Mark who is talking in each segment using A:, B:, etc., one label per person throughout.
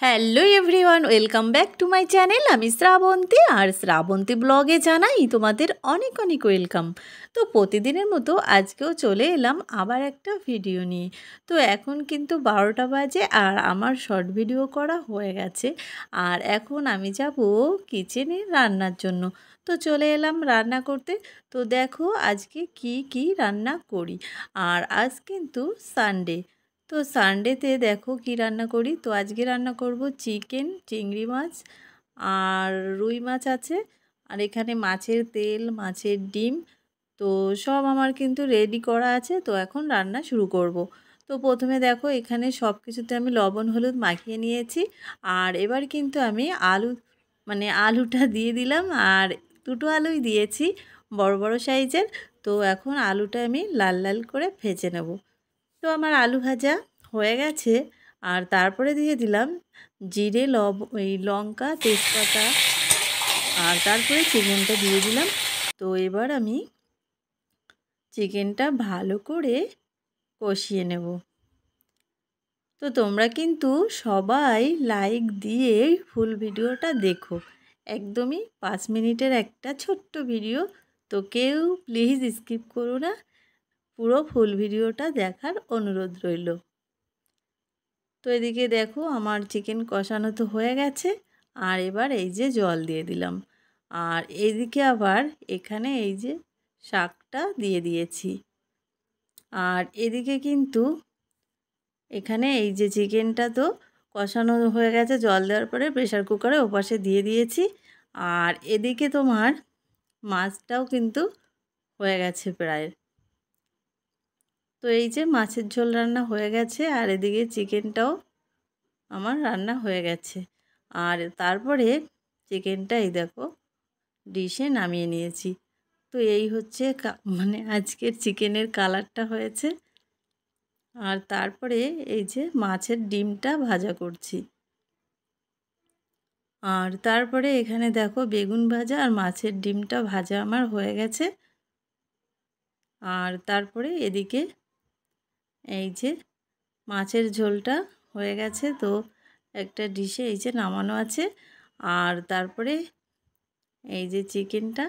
A: Hello everyone, welcome back to my channel. আমি শ্রাবন্তী, আর শ্রাবন্তী ব্লগে জানাই তোমাদের অনেক অনেক ওয়েলকাম। তো প্রতিদিনের মতো আজকেও চলে এলাম আবার একটা ভিডিও নিয়ে। তো এখন কিন্তু 12টা বাজে আর আমার শর্ট ভিডিও করা হয়ে গেছে। আর এখন আমি যাব কিচেনে রান্নার জন্য। তো চলে এলাম রান্না করতে। তো দেখো আজকে কি কি রান্না করি। আর আজ কিন্তু সানডে। তো সানডেতে দেখো কি রান্না করি। তো আজকে রান্না করব চিকেন, চিংড়ি মাছ আর রুই মাছ আছে। আর এখানে মাছের তেল, মাছের ডিম, তো সব আমার কিন্তু রেডি করা আছে। তো এখন রান্না শুরু করব। তো প্রথমে দেখো এখানে সব কিছুতে আমি লবণ হলুদ মাখিয়ে নিয়েছি। আর এবার কিন্তু আমি আলুটা দিয়ে দিলাম। আর দুটো আলুই দিয়েছি, বড় বড় সাইজের। তো এখন আলুটা আমি লাল লাল করে ভেজে নেব। তো আমার আলু ভাজা হয়ে গেছে। আর তারপরে দিয়ে দিলাম জিরে, লঙ্কা, তেজপাতা, আর তারপরে চিকেনটা দিয়ে দিলাম। তো এবার আমি চিকেনটা ভালো করে কষিয়ে নেব। তো তোমরা কিন্তু সবাই লাইক দিয়ে ফুল ভিডিওটা দেখো। একদমই 5 মিনিটের একটা ছোট্ট ভিডিও। তো কেউ প্লিজ স্কিপ করো না, পুরো ফুল ভিডিওটা দেখার অনুরোধ রইল। তো এদিকে দেখো আমার চিকেন কষানো তো হয়ে গেছে। আর এবার এই যে জল দিয়ে দিলাম। আর এদিকে আবার এখানে এই যে শাকটা দিয়ে দিয়েছি। আর এদিকে কিন্তু এখানে এই যে চিকেনটা তো কষানো হয়ে গেছে, জল দেওয়ার পরে প্রেশার কুকারে ওপাশে দিয়ে দিয়েছি। আর এদিকে তোমার মাছটাও কিন্তু হয়ে গেছে প্রায়। তো এই যে মাছের ঝোল রান্না হয়ে গেছে, আর এদিকে চিকেনটাও আমার রান্না হয়ে গেছে। আর তারপরে চিকেনটা এই দেখো ডিশে নামিয়ে নিয়েছি। তো এই হচ্ছে আজকের চিকেনের কালারটা হয়েছে। আর তারপরে এই যে মাছের ডিমটা ভাজা করছি। আর তারপরে এখানে দেখো বেগুন ভাজা আর মাছের ডিমটা ভাজা আমার হয়ে গেছে। আর তারপরে এদিকে এই যে মাছের ঝোলটা হয়ে গেছে। তো একটা ডিশে এই যে নামানো আছে। আর তারপরে এই যে চিকেনটা,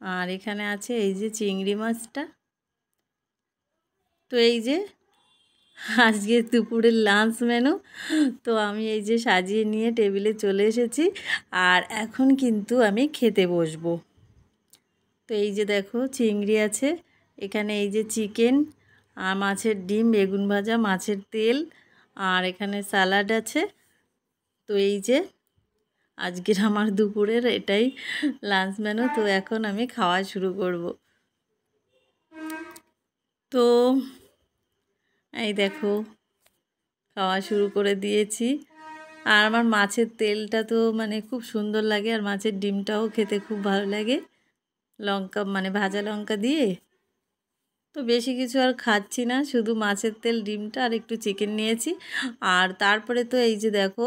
A: আর এখানে আছে এই যে চিংড়ি মাছটা। তো এই যে আজকে দুপুরের লাঞ্চ মেনু। তো আমি এই যে সাজিয়ে নিয়ে টেবিলে চলে এসেছি। আর এখন কিন্তু আমি খেতে বসবো। তো এই যে দেখো চিংড়ি আছে, এখানে এই যে চিকেন আর মাছের ডিম, বেগুন ভাজা, মাছের তেল, আর এখানে স্যালাড আছে। তো এই যে আজকের আমার দুপুরের এটাই লাঞ্চ মেনু। তো এখন আমি খাওয়া শুরু করব। তো এই দেখো খাওয়া শুরু করে দিয়েছি। আর আমার মাছের তেলটা তো খুব সুন্দর লাগে, আর মাছের ডিমটাও খেতে খুব ভালো লাগে লঙ্কা ভাজা লঙ্কা দিয়ে। তো বেশি কিছু আর খাচ্ছি না, শুধু মাছের তেল, ডিমটা আর একটু চিকেন নিয়েছি। আর তারপরে তো এই যে দেখো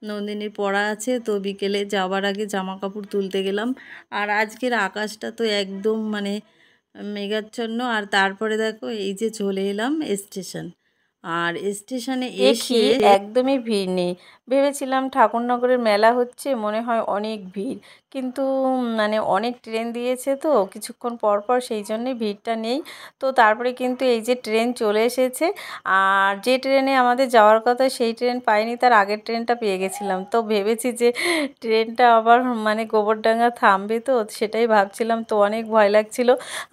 A: নন্দিনীর পড়া আছে, তো বিকেলে যাওয়ার আগে জামা কাপড় তুলতে গেলাম। আর আজকের আকাশটা তো একদম মেঘাচ্ছন্ন। আর তারপরে দেখো এই যে চলে এলাম স্টেশন। আর স্টেশনে
B: দেখি
A: এসে
B: একদমই ভিড় নেই। ভেবেছিলাম ঠাকুরনগরের মেলা হচ্ছে, মনে হয় অনেক ভিড়, কিন্তু অনেক ট্রেন দিয়েছে তো কিছুক্ষণ পর পর, সেই জন্যে ভিড়টা নেই। তো তারপরে কিন্তু এই যে ট্রেন চলে এসেছে। আর যে ট্রেনে আমাদের যাওয়ার কথা সেই ট্রেন পাইনি, তার আগের ট্রেনটা পেয়ে গেছিলাম। তো ভেবেছি যে ট্রেনটা আবার গোবরডাঙ্গা থামবে, তো সেটাই ভাবছিলাম, তো অনেক ভয় লাগছিল।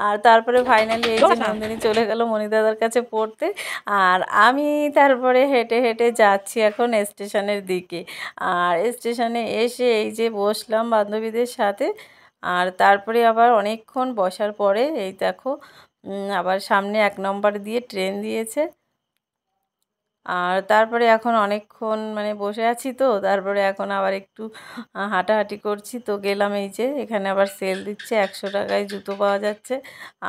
B: আর তারপরে ফাইনালি এই যে নন্দিনী চলে গেল মণিদাদার কাছে পড়তে। আর আমি তারপরে হেঁটে হেঁটে যাচ্ছি এখন স্টেশনের দিকে। আর স্টেশনে এসে এই যে বসলাম বান্ধবীদের সাথে। আর তারপরে আবার অনেকক্ষণ বসার পরে এই দেখো আবার সামনে 1 নম্বর দিয়ে ট্রেন দিয়েছে। আর তারপরে এখন অনেকক্ষণ বসে আছি, তো তারপরে এখন আবার একটু হাঁটাহাঁটি করছি। তো গেলাম এই যে এখানে আবার সেল দিচ্ছে, 100 টাকায় জুতো পাওয়া যাচ্ছে।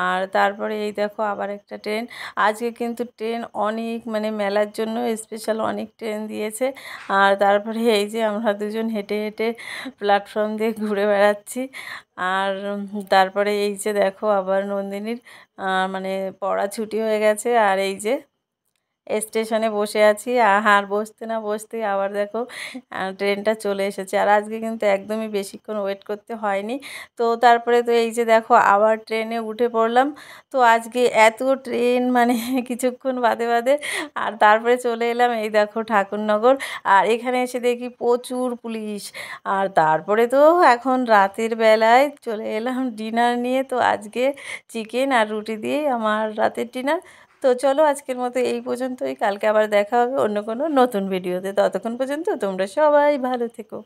B: আর তারপরে এই দেখো আবার একটা ট্রেন। আজকে কিন্তু ট্রেন অনেক মেলার জন্য স্পেশাল অনেক ট্রেন দিয়েছে। আর তারপরে এই যে আমরা দুজন হেঁটে হেঁটে প্ল্যাটফর্ম দিয়ে ঘুরে বেড়াচ্ছি। আর তারপরে এই যে দেখো আবার নন্দিনীর পড়া ছুটি হয়ে গেছে। আর এই যে স্টেশনে বসে আছি, আর বসতে না বসতেই আবার দেখো ট্রেনটা চলে এসেছে। আর আজকে কিন্তু একদমই বেশিক্ষণ ওয়েট করতে হয়নি। তো তারপরে তো এই যে দেখো আবার ট্রেনে উঠে পড়লাম। তো আজকে এত ট্রেন মানে কিছুক্ষণ বাদে বাদে। আর তারপরে চলে এলাম এই দেখো ঠাকুরনগর। আর এখানে এসে দেখি প্রচুর পুলিশ। আর তারপরে তো এখন রাতের বেলায় চলে এলাম ডিনার নিয়ে। তো আজকে চিকেন আর রুটি দিয়েই আমার রাতের ডিনার। তো চলো আজকের মতো এই পর্যন্তই, কালকে আবার দেখা হবে অন্য কোনো নতুন ভিডিওতে। ততক্ষণ পর্যন্ত তোমরা সবাই ভালো থেকো।